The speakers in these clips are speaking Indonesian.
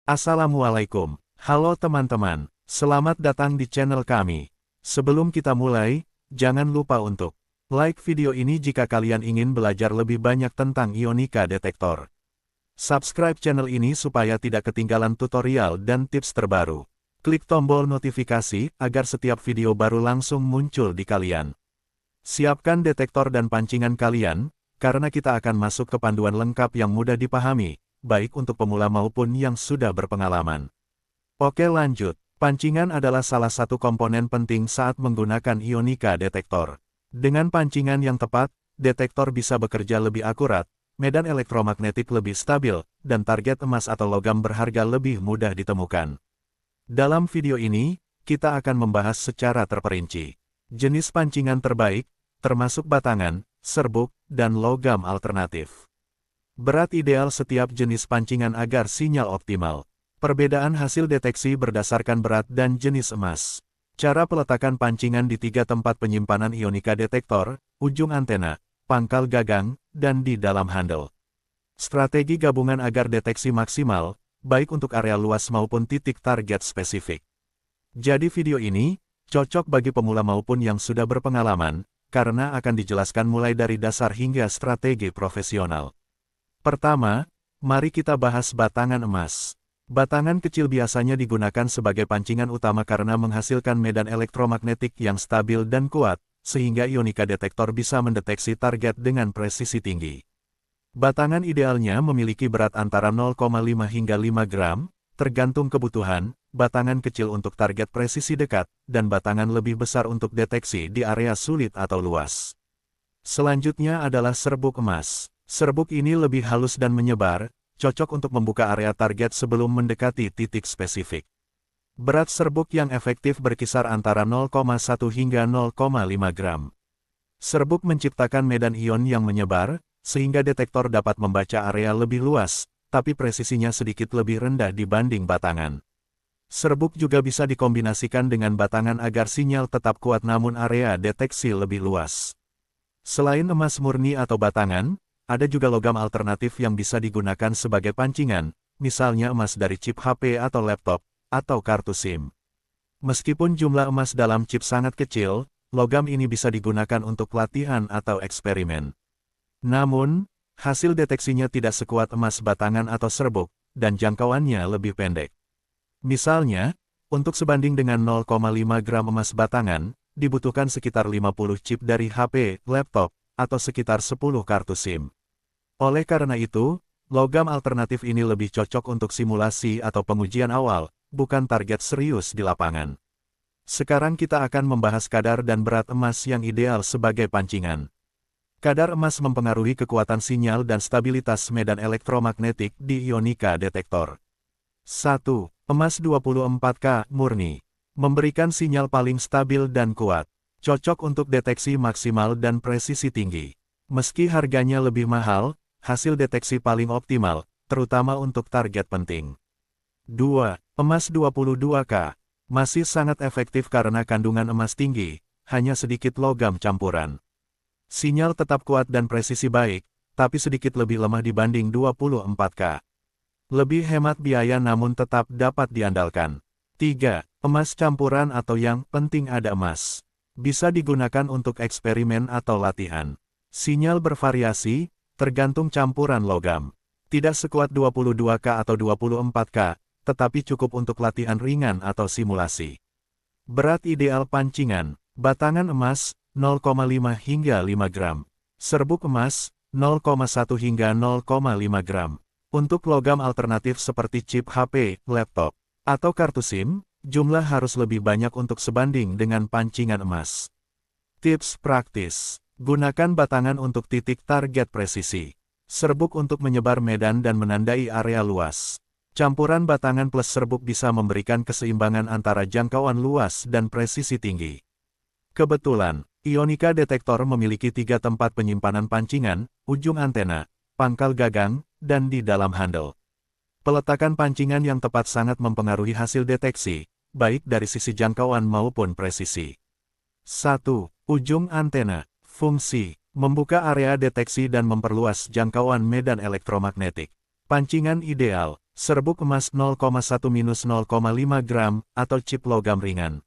Assalamualaikum. Halo teman-teman, selamat datang di channel kami. Sebelum kita mulai, jangan lupa untuk like video ini jika kalian ingin belajar lebih banyak tentang ionika detektor. Subscribe channel ini supaya tidak ketinggalan tutorial dan tips terbaru. Klik tombol notifikasi agar setiap video baru langsung muncul di kalian. Siapkan detektor dan pancingan kalian, karena kita akan masuk ke panduan lengkap yang mudah dipahami, baik untuk pemula maupun yang sudah berpengalaman. Oke lanjut, pancingan adalah salah satu komponen penting saat menggunakan ionika detektor. Dengan pancingan yang tepat, detektor bisa bekerja lebih akurat, medan elektromagnetik lebih stabil, dan target emas atau logam berharga lebih mudah ditemukan. Dalam video ini, kita akan membahas secara terperinci jenis pancingan terbaik, termasuk batangan, serbuk, dan logam alternatif. Berat ideal setiap jenis pancingan agar sinyal optimal. Perbedaan hasil deteksi berdasarkan berat dan jenis emas. Cara peletakan pancingan di 3 tempat penyimpanan ionika detektor, ujung antena, pangkal gagang, dan di dalam handle. Strategi gabungan agar deteksi maksimal, baik untuk area luas maupun titik target spesifik. Jadi video ini cocok bagi pemula maupun yang sudah berpengalaman, karena akan dijelaskan mulai dari dasar hingga strategi profesional. Pertama, mari kita bahas batangan emas. Batangan kecil biasanya digunakan sebagai pancingan utama karena menghasilkan medan elektromagnetik yang stabil dan kuat, sehingga ionika detektor bisa mendeteksi target dengan presisi tinggi. Batangan idealnya memiliki berat antara 0,5 hingga 5 gram, tergantung kebutuhan, batangan kecil untuk target presisi dekat, dan batangan lebih besar untuk deteksi di area sulit atau luas. Selanjutnya adalah serbuk emas. Serbuk ini lebih halus dan menyebar, cocok untuk membuka area target sebelum mendekati titik spesifik. Berat serbuk yang efektif berkisar antara 0,1 hingga 0,5 gram. Serbuk menciptakan medan ion yang menyebar, sehingga detektor dapat membaca area lebih luas, tapi presisinya sedikit lebih rendah dibanding batangan. Serbuk juga bisa dikombinasikan dengan batangan agar sinyal tetap kuat namun area deteksi lebih luas. Selain emas murni atau batangan, ada juga logam alternatif yang bisa digunakan sebagai pancingan, misalnya emas dari chip HP atau laptop, atau kartu SIM. Meskipun jumlah emas dalam chip sangat kecil, logam ini bisa digunakan untuk latihan atau eksperimen. Namun, hasil deteksinya tidak sekuat emas batangan atau serbuk, dan jangkauannya lebih pendek. Misalnya, untuk sebanding dengan 0,5 gram emas batangan, dibutuhkan sekitar 50 chip dari HP, laptop, atau sekitar 10 kartu SIM. Oleh karena itu, logam alternatif ini lebih cocok untuk simulasi atau pengujian awal, bukan target serius di lapangan. Sekarang kita akan membahas kadar dan berat emas yang ideal sebagai pancingan. Kadar emas mempengaruhi kekuatan sinyal dan stabilitas medan elektromagnetik di ionika detektor. 1. Emas 24K murni. Memberikan sinyal paling stabil dan kuat. Cocok untuk deteksi maksimal dan presisi tinggi. Meski harganya lebih mahal, hasil deteksi paling optimal, terutama untuk target penting. 2. Emas 22K. Masih sangat efektif karena kandungan emas tinggi, hanya sedikit logam campuran. Sinyal tetap kuat dan presisi baik, tapi sedikit lebih lemah dibanding 24K. Lebih hemat biaya namun tetap dapat diandalkan. 3. Emas campuran atau yang penting ada emas. Bisa digunakan untuk eksperimen atau latihan. Sinyal bervariasi, tergantung campuran logam. Tidak sekuat 22K atau 24K, tetapi cukup untuk latihan ringan atau simulasi. Berat ideal pancingan, batangan emas, 0,5 hingga 5 gram. Serbuk emas, 0,1 hingga 0,5 gram. Untuk logam alternatif seperti chip HP, laptop, atau kartu SIM, jumlah harus lebih banyak untuk sebanding dengan pancingan emas. Tips praktis. Gunakan batangan untuk titik target presisi. Serbuk untuk menyebar medan dan menandai area luas. Campuran batangan plus serbuk bisa memberikan keseimbangan antara jangkauan luas dan presisi tinggi. Kebetulan, ionika detektor memiliki 3 tempat penyimpanan pancingan, ujung antena, pangkal gagang, dan di dalam handle. Peletakan pancingan yang tepat sangat mempengaruhi hasil deteksi, baik dari sisi jangkauan maupun presisi. 1. Ujung antena. Fungsi, membuka area deteksi dan memperluas jangkauan medan elektromagnetik. Pancingan ideal, serbuk emas 0,1-0,5 gram, atau chip logam ringan.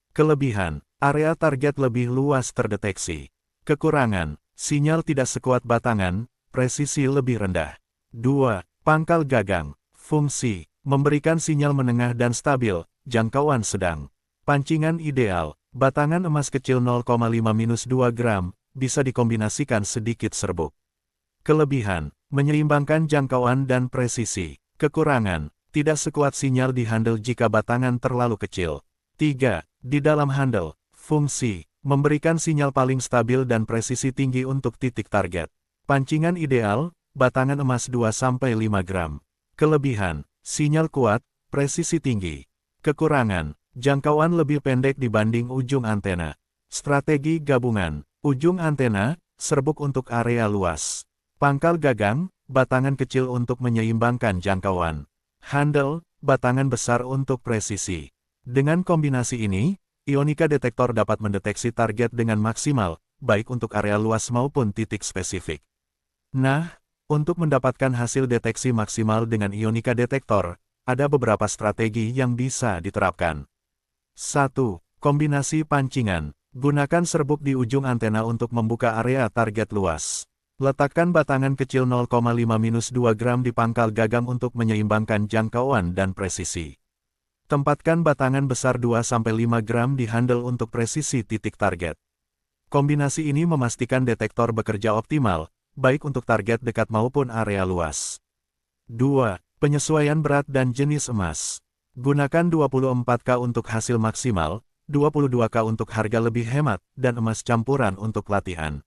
Kelebihan, area target lebih luas terdeteksi. Kekurangan, sinyal tidak sekuat batangan, presisi lebih rendah. 2. Pangkal gagang, fungsi, memberikan sinyal menengah dan stabil, jangkauan sedang. Pancingan ideal, batangan emas kecil 0,5-2 gram, bisa dikombinasikan sedikit serbuk. Kelebihan, menyeimbangkan jangkauan dan presisi. Kekurangan, tidak sekuat sinyal di handle jika batangan terlalu kecil. 3. Di dalam handle, fungsi, memberikan sinyal paling stabil dan presisi tinggi untuk titik target. Pancingan ideal, batangan emas 2-5 gram. Kelebihan, sinyal kuat, presisi tinggi. Kekurangan, jangkauan lebih pendek dibanding ujung antena. Strategi gabungan, ujung antena, serbuk untuk area luas. Pangkal gagang, batangan kecil untuk menyeimbangkan jangkauan. Handle, batangan besar untuk presisi. Dengan kombinasi ini, Ionika detektor dapat mendeteksi target dengan maksimal, baik untuk area luas maupun titik spesifik. Nah, untuk mendapatkan hasil deteksi maksimal dengan Ionika detektor, ada beberapa strategi yang bisa diterapkan. 1. Kombinasi pancingan. Gunakan serbuk di ujung antena untuk membuka area target luas. Letakkan batangan kecil 0,5-2 gram di pangkal gagang untuk menyeimbangkan jangkauan dan presisi. Tempatkan batangan besar 2-5 gram di handle untuk presisi titik target. Kombinasi ini memastikan detektor bekerja optimal, baik untuk target dekat maupun area luas. 2. Penyesuaian berat dan jenis emas. Gunakan 24K untuk hasil maksimal, 22K untuk harga lebih hemat, dan emas campuran untuk latihan.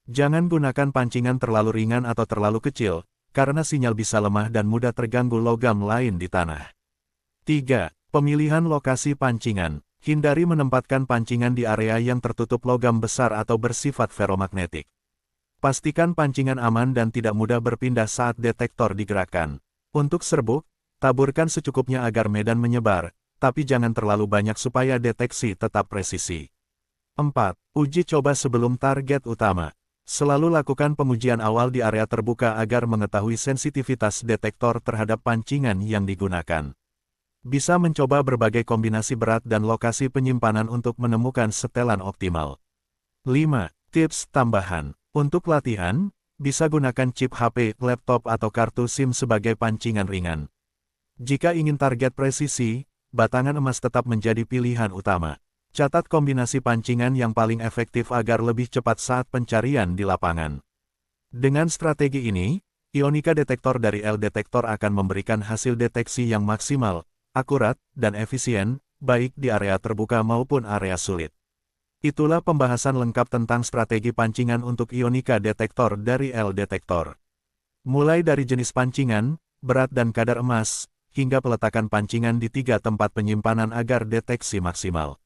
Jangan gunakan pancingan terlalu ringan atau terlalu kecil, karena sinyal bisa lemah dan mudah terganggu logam lain di tanah. 3. Pemilihan lokasi pancingan. Hindari menempatkan pancingan di area yang tertutup logam besar atau bersifat feromagnetik. Pastikan pancingan aman dan tidak mudah berpindah saat detektor digerakkan. Untuk serbuk, taburkan secukupnya agar medan menyebar, tapi jangan terlalu banyak supaya deteksi tetap presisi. 4. Uji coba sebelum target utama. Selalu lakukan pengujian awal di area terbuka agar mengetahui sensitivitas detektor terhadap pancingan yang digunakan. Bisa mencoba berbagai kombinasi berat dan lokasi penyimpanan untuk menemukan setelan optimal. 5. Tips tambahan. Untuk latihan, bisa gunakan chip HP, laptop atau kartu SIM sebagai pancingan ringan. Jika ingin target presisi, batangan emas tetap menjadi pilihan utama. Catat kombinasi pancingan yang paling efektif agar lebih cepat saat pencarian di lapangan. Dengan strategi ini, Ionika detektor dari L-Detektor akan memberikan hasil deteksi yang maksimal, akurat, dan efisien, baik di area terbuka maupun area sulit. Itulah pembahasan lengkap tentang strategi pancingan untuk Ionika detektor dari L-Detektor. Mulai dari jenis pancingan, berat dan kadar emas, hingga peletakan pancingan di 3 tempat penyimpanan agar deteksi maksimal.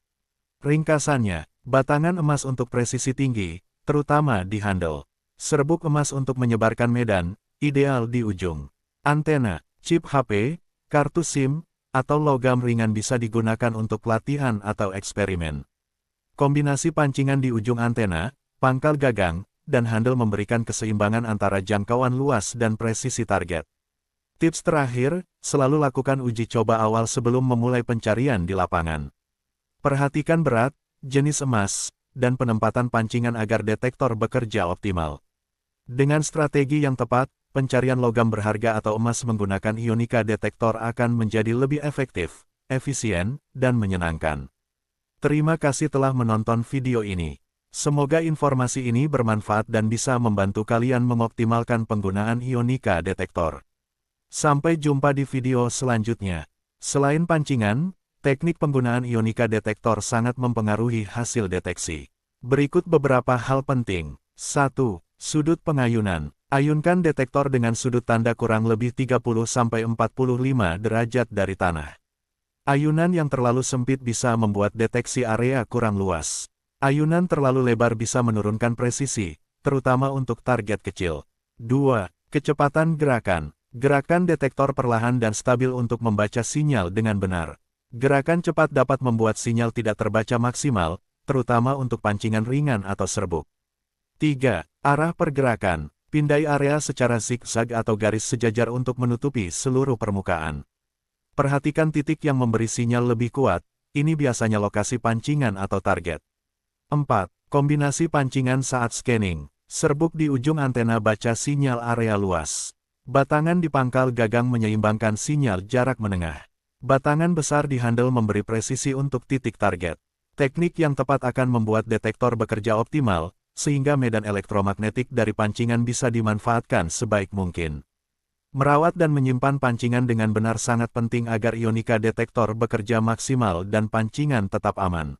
Ringkasannya, batangan emas untuk presisi tinggi, terutama di handle. Serbuk emas untuk menyebarkan medan, ideal di ujung. Antena, chip HP, kartu SIM, atau logam ringan bisa digunakan untuk latihan atau eksperimen. Kombinasi pancingan di ujung antena, pangkal gagang, dan handle memberikan keseimbangan antara jangkauan luas dan presisi target. Tips terakhir, selalu lakukan uji coba awal sebelum memulai pencarian di lapangan. Perhatikan berat, jenis emas, dan penempatan pancingan agar detektor bekerja optimal. Dengan strategi yang tepat, pencarian logam berharga atau emas menggunakan Ionika detektor akan menjadi lebih efektif, efisien, dan menyenangkan. Terima kasih telah menonton video ini. Semoga informasi ini bermanfaat dan bisa membantu kalian mengoptimalkan penggunaan Ionika detektor. Sampai jumpa di video selanjutnya. Selain pancingan, teknik penggunaan Ionika detektor sangat mempengaruhi hasil deteksi. Berikut beberapa hal penting. 1. Sudut pengayunan. Ayunkan detektor dengan sudut tanda kurang lebih 30-45 derajat dari tanah. Ayunan yang terlalu sempit bisa membuat deteksi area kurang luas. Ayunan terlalu lebar bisa menurunkan presisi, terutama untuk target kecil. 2. Kecepatan gerakan. Gerakan detektor perlahan dan stabil untuk membaca sinyal dengan benar. Gerakan cepat dapat membuat sinyal tidak terbaca maksimal, terutama untuk pancingan ringan atau serbuk. 3. Arah pergerakan. Pindai area secara zigzag atau garis sejajar untuk menutupi seluruh permukaan. Perhatikan titik yang memberi sinyal lebih kuat, ini biasanya lokasi pancingan atau target. 4. Kombinasi pancingan saat scanning. Serbuk di ujung antena baca sinyal area luas. Batangan di pangkal gagang menyeimbangkan sinyal jarak menengah. Batangan besar di handle memberi presisi untuk titik target. Teknik yang tepat akan membuat detektor bekerja optimal, sehingga medan elektromagnetik dari pancingan bisa dimanfaatkan sebaik mungkin. Merawat dan menyimpan pancingan dengan benar sangat penting agar ionika detektor bekerja maksimal dan pancingan tetap aman.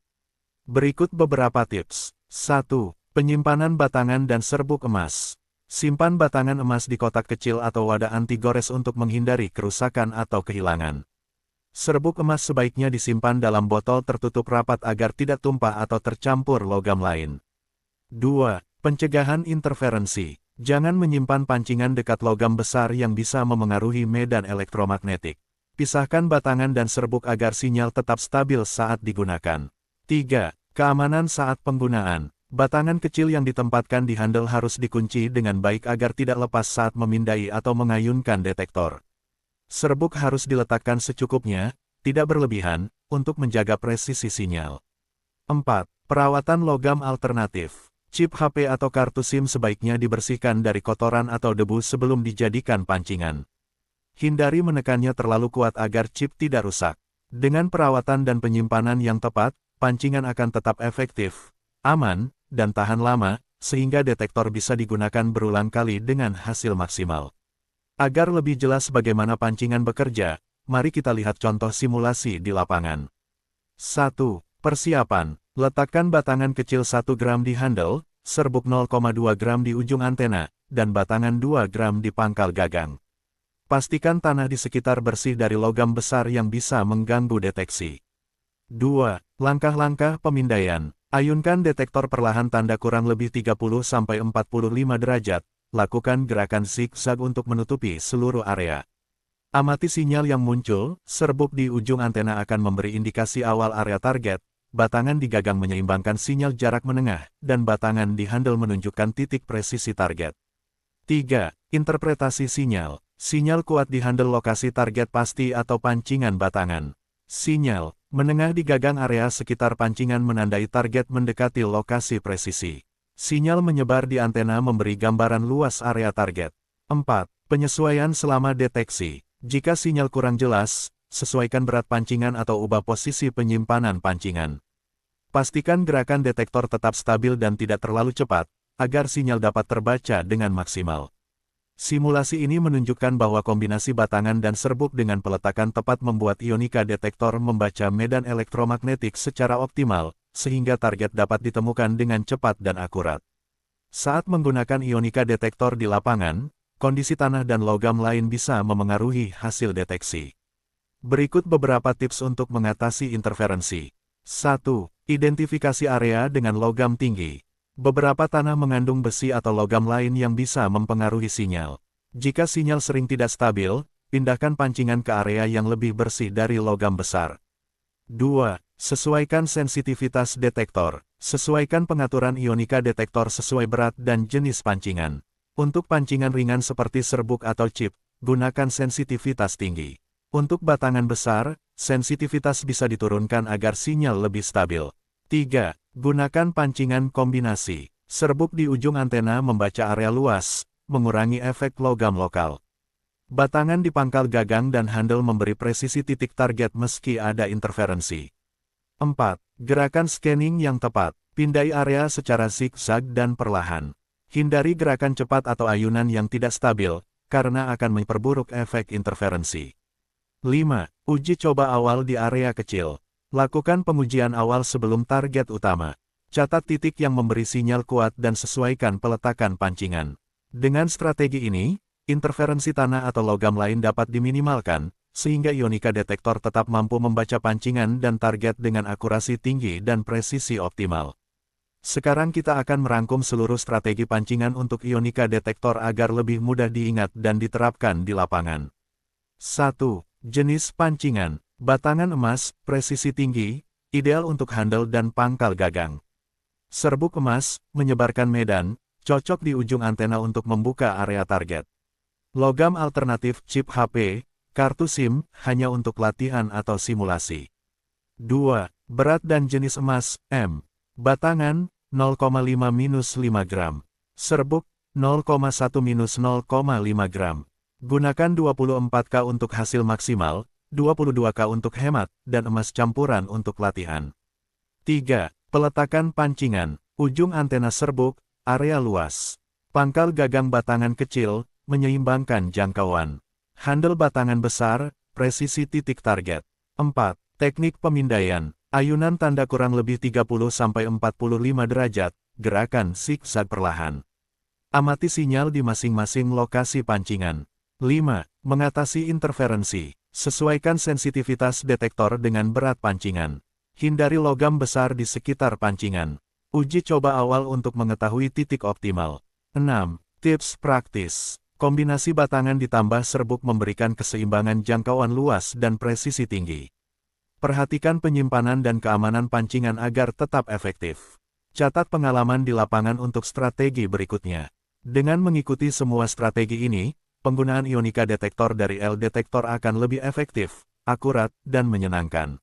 Berikut beberapa tips. 1. Penyimpanan batangan dan serbuk emas. Simpan batangan emas di kotak kecil atau wadah anti gores untuk menghindari kerusakan atau kehilangan. Serbuk emas sebaiknya disimpan dalam botol tertutup rapat agar tidak tumpah atau tercampur logam lain. 2. Pencegahan interferensi. Jangan menyimpan pancingan dekat logam besar yang bisa memengaruhi medan elektromagnetik. Pisahkan batangan dan serbuk agar sinyal tetap stabil saat digunakan. 3. Keamanan saat penggunaan. Batangan kecil yang ditempatkan di handle harus dikunci dengan baik agar tidak lepas saat memindai atau mengayunkan detektor. Serbuk harus diletakkan secukupnya, tidak berlebihan, untuk menjaga presisi sinyal. 4. Perawatan logam alternatif. Chip HP atau kartu SIM sebaiknya dibersihkan dari kotoran atau debu sebelum dijadikan pancingan. Hindari menekannya terlalu kuat agar chip tidak rusak. Dengan perawatan dan penyimpanan yang tepat, pancingan akan tetap efektif, aman, dan tahan lama, sehingga detektor bisa digunakan berulang kali dengan hasil maksimal. Agar lebih jelas bagaimana pancingan bekerja, mari kita lihat contoh simulasi di lapangan. 1. Persiapan. Letakkan batangan kecil 1 gram di handle, serbuk 0,2 gram di ujung antena, dan batangan 2 gram di pangkal gagang. Pastikan tanah di sekitar bersih dari logam besar yang bisa mengganggu deteksi. 2. Langkah-langkah pemindaian. Ayunkan detektor perlahan tanda kurang lebih 30-45 derajat, lakukan gerakan zigzag untuk menutupi seluruh area. Amati sinyal yang muncul, serbuk di ujung antena akan memberi indikasi awal area target, batangan di gagang menyeimbangkan sinyal jarak menengah, dan batangan di handle menunjukkan titik presisi target. 3. Interpretasi sinyal. Sinyal kuat di handle lokasi target pasti atau pancingan batangan. Sinyal menengah di gagang area sekitar pancingan menandai target mendekati lokasi presisi. Sinyal menyebar di antena memberi gambaran luas area target. 4. Penyesuaian selama deteksi. Jika sinyal kurang jelas, sesuaikan berat pancingan atau ubah posisi penyimpanan pancingan. Pastikan gerakan detektor tetap stabil dan tidak terlalu cepat, agar sinyal dapat terbaca dengan maksimal. Simulasi ini menunjukkan bahwa kombinasi batangan dan serbuk dengan peletakan tepat membuat ionika detektor membaca medan elektromagnetik secara optimal, sehingga target dapat ditemukan dengan cepat dan akurat. Saat menggunakan ionika detektor di lapangan, kondisi tanah dan logam lain bisa memengaruhi hasil deteksi. Berikut beberapa tips untuk mengatasi interferensi. 1. Identifikasi area dengan logam tinggi. Beberapa tanah mengandung besi atau logam lain yang bisa mempengaruhi sinyal. Jika sinyal sering tidak stabil, pindahkan pancingan ke area yang lebih bersih dari logam besar. 2. Sesuaikan sensitivitas detektor. Sesuaikan pengaturan ionika detektor sesuai berat dan jenis pancingan. Untuk pancingan ringan seperti serbuk atau chip, gunakan sensitivitas tinggi. Untuk batangan besar, sensitivitas bisa diturunkan agar sinyal lebih stabil. 3. Gunakan pancingan kombinasi. Serbuk di ujung antena membaca area luas, mengurangi efek logam lokal. Batangan di pangkal gagang dan handle memberi presisi titik target meski ada interferensi. 4. Gerakan scanning yang tepat. Pindai area secara zigzag dan perlahan. Hindari gerakan cepat atau ayunan yang tidak stabil, karena akan memperburuk efek interferensi. 5. Uji coba awal di area kecil. Lakukan pengujian awal sebelum target utama. Catat titik yang memberi sinyal kuat dan sesuaikan peletakan pancingan. Dengan strategi ini, interferensi tanah atau logam lain dapat diminimalkan, sehingga ionika detektor tetap mampu membaca pancingan dan target dengan akurasi tinggi dan presisi optimal. Sekarang kita akan merangkum seluruh strategi pancingan untuk ionika detektor agar lebih mudah diingat dan diterapkan di lapangan. 1. Jenis pancingan. Batangan emas, presisi tinggi, ideal untuk handle dan pangkal gagang. Serbuk emas, menyebarkan medan, cocok di ujung antena untuk membuka area target. Logam alternatif chip HP, kartu SIM, hanya untuk latihan atau simulasi. 2. Berat dan jenis emas, M. Batangan, 0,5-5 gram. Serbuk, 0,1-0,5 gram. Gunakan 24K untuk hasil maksimal, 22K untuk hemat, dan emas campuran untuk latihan. 3. Peletakan pancingan, ujung antena serbuk, area luas. Pangkal gagang batangan kecil, menyeimbangkan jangkauan. Handle batangan besar, presisi titik target. 4. Teknik pemindaian, ayunan tanda kurang lebih 30-45 derajat, gerakan zigzag perlahan. Amati sinyal di masing-masing lokasi pancingan. 5. Mengatasi interferensi. Sesuaikan sensitivitas detektor dengan berat pancingan. Hindari logam besar di sekitar pancingan. Uji coba awal untuk mengetahui titik optimal. 6. Tips praktis. Kombinasi batangan ditambah serbuk memberikan keseimbangan jangkauan luas dan presisi tinggi. Perhatikan penyimpanan dan keamanan pancingan agar tetap efektif. Catat pengalaman di lapangan untuk strategi berikutnya. Dengan mengikuti semua strategi ini, penggunaan Ionika detektor dari L-Detektor akan lebih efektif, akurat, dan menyenangkan.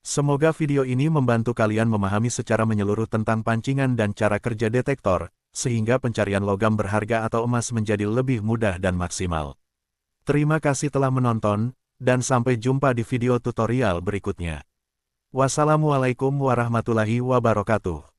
Semoga video ini membantu kalian memahami secara menyeluruh tentang pancingan dan cara kerja detektor, sehingga pencarian logam berharga atau emas menjadi lebih mudah dan maksimal. Terima kasih telah menonton, dan sampai jumpa di video tutorial berikutnya. Wassalamualaikum warahmatullahi wabarakatuh.